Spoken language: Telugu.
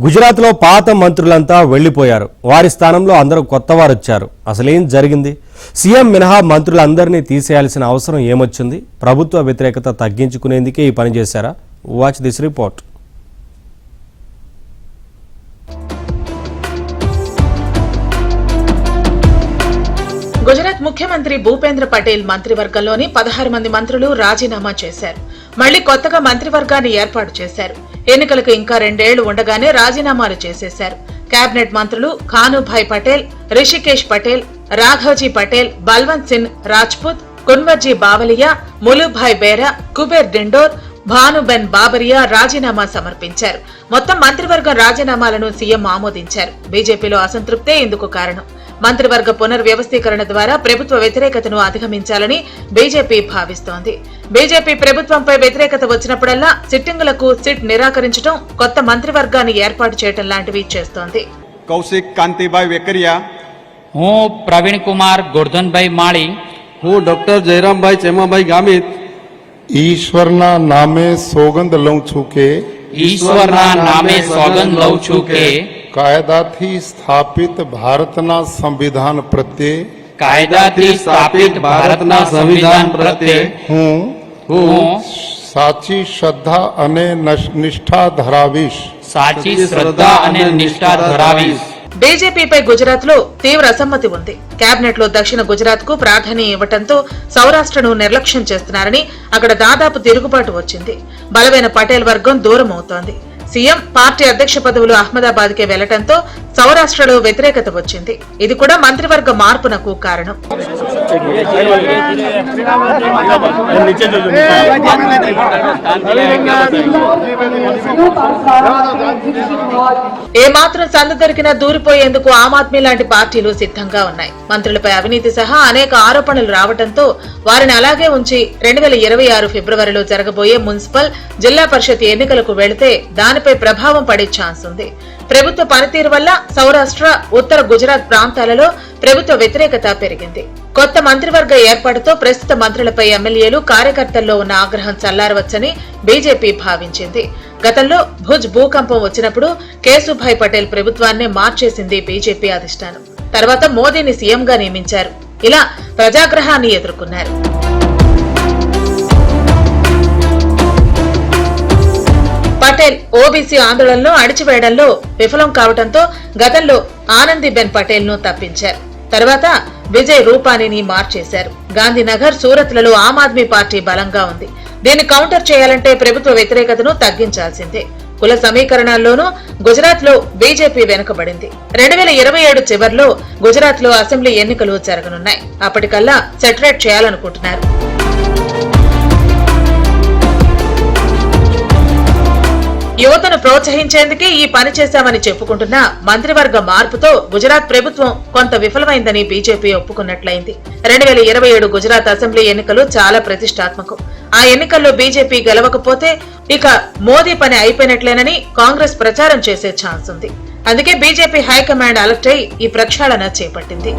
గుజరాత్లో పాత మంత్రులంతా వెళ్లిపోయారు. వారి స్థానంలో అందరూ కొత్తవారు వచ్చారు. అసలేం జరిగింది? సీఎం మినహా మంత్రులందరినీ తీసేయాల్సిన అవసరం ఏమొచ్చింది? ప్రభుత్వ వ్యతిరేకత తగ్గించుకునేందుకే ఈ పని చేశారా? Watch this report. గుజరాత్ ముఖ్యమంత్రి భూపేంద్ర పటేల్ మంత్రివర్గంలోని 16 మంది మంత్రులు రాజీనామా చేశారు. మళ్లీ కొత్తగా మంత్రివర్గాన్ని ఏర్పాటు చేశారు. ఎన్నికలకు ఇంకా 2 ఏళ్లు ఉండగానే రాజీనామాలు చేసేశారు. కేబినెట్ మంత్రులు కానుభాయ్ పటేల్, రిషికేష్ పటేల్, రాఘవ్జీ పటేల్, బల్వంత్ సింగ్ రాజ్పుత్, కున్వర్జీ బావలియా, ములుభాయ్ బేరా, కుబేర్ డిండోర్, భానుబెన్ బాబరియా రాజీనామా సమర్పించారు. మొత్తం మంత్రివర్గం రాజీనామాలను సీఎం ఆమోదించారు. బీజేపీలో అసంతృప్తే ఇందుకు కారణం. మంత్రివర్గ పునర్వ్యవస్థీకరణ ద్వారా ప్రభుత్వ వ్యతిరేకతను అధిగమించాలని బీజేపీ భావిస్తోంది. బీజేపీ ప్రభుత్వంపై వ్యతిరేకత వచ్చినప్పుడల్లా సిట్టింగులకు సిట్ నిరాకరించడం, కొత్త మంత్రివర్గాన్ని ఏర్పాటు చేయడం లాంటివి చేస్తోంది. కౌశిక్ కాంతిభాయ్ వెకరియా, હું પ્રવીણ કુમાર ગોરધનભાઈ માળી, હું ડોક્ટર જયરામભાઈ ચેમાભાઈ ગામિત ઈશ્વરના નામે સોગંદ લઉં છું કે ઈશ્વરના નામે સોગંદ લઉં છું કે કાયદાથી સ્થાપિત ભારતના સંવિધાન પ્રત્યે કાયદાથી સ્થાપિત ભારતના સંવિધાન પ્રત્યે હું હું સાચી શ્રદ્ધા અને નિષ્ઠા ધરાવીશ. સાચી શ્રદ્ધા અને નિષ્ઠા ધરાવીશ. బీజేపీపై గుజరాత్ లో తీవ్ర అసమ్మతి ఉంది. కేబినెట్ లో దక్షిణ గుజరాత్ కు ప్రాధాన్యం ఇవ్వడంతో సౌరాష్ట్రను నిర్లక్ష్యం చేస్తున్నారని అక్కడ దాదాపు తిరుగుబాటు వచ్చింది. బలమైన పటేల్ వర్గం దూరం అవుతోంది. సీఎం, పార్టీ అధ్యక్ష పదవులు అహ్మదాబాద్ కే వెళ్లడంతో సౌరాష్ట్రలో వ్యతిరేకత వచ్చింది. ఇది కూడా మంత్రివర్గ మార్పునకు కారణం. ఏమాత్రం సందు దొరికినా దూరిపోయేందుకు ఆమ్ ఆద్మీ లాంటి పార్టీలు సిద్ధంగా ఉన్నాయి. మంత్రులపై అవినీతి సహా అనేక ఆరోపణలు రావడంతో వారిని అలాగే ఉంచి 2026 ఫిబ్రవరిలో జరగబోయే మున్సిపల్, జిల్లా పరిషత్ ఎన్నికలకు వెళితే దానిపై ప్రభావం పడే ఛాన్స్ ఉంది. ప్రభుత్వ పనితీరు వల్ల సౌరాష్ట్ర, ఉత్తర గుజరాత్ ప్రాంతాలలో ప్రభుత్వ వ్యతిరేకత పెరిగింది. కొత్త మంత్రివర్గ ఏర్పాటుతో ప్రస్తుత మంత్రులపై ఎమ్మెల్యేలు, కార్యకర్తల్లో ఉన్న ఆగ్రహం చల్లారవచ్చని బీజేపీ భావించింది. గతంలో భుజ్ భూకంపం వచ్చినప్పుడు కేశుభాయ్ పటేల్ ప్రభుత్వాన్ని మార్చేసింది బీజేపీ అధిష్టానం. తర్వాత మోదీని సీఎంగా నియమించారు. ఇలా ప్రజాగ్రహాన్ని ఎదుర్కొన్నారు. పటేల్ ఓబీసీ ఆందోళనలో అణిచివేయడంలో విఫలం కావడంతో గతంలో ఆనందీబెన్ పటేల్ ను తప్పించారు. తర్వాత విజయ్ రూపానీని మార్చేశారు. గాంధీనగర్, సూరత్లలో ఆమ్ ఆద్మీ పార్టీ బలంగా ఉంది. దీన్ని కౌంటర్ చేయాలంటే ప్రభుత్వ వ్యతిరేకతను తగ్గించాల్సిందే. కుల సమీకరణాల్లోనూ గుజరాత్ లో బీజేపీ వెనుకబడింది. 2027 చివర్లో గుజరాత్ లో అసెంబ్లీ ఎన్నికలు జరగనున్నాయి. అప్పటికల్లా సెటరేట్ చేయాలనుకుంటున్నారు. యువతను ప్రోత్సహించేందుకే ఈ పని చేశామని చెప్పుకుంటున్న మంత్రివర్గ మార్పుతో గుజరాత్ ప్రభుత్వం కొంత విఫలమైందని బీజేపీ ఒప్పుకున్నట్లయింది. 2027 గుజరాత్ అసెంబ్లీ ఎన్నికలు చాలా ప్రతిష్టాత్మకం. ఆ ఎన్నికల్లో బీజేపీ గెలవకపోతే ఇక మోదీ పని అయిపోయినట్లేనని కాంగ్రెస్ ప్రచారం చేసే ఛాన్స్ ఉంది. అందుకే బీజేపీ హైకమాండ్ అలర్ట్ అయి ఈ ప్రక్షాళన చేపట్టింది.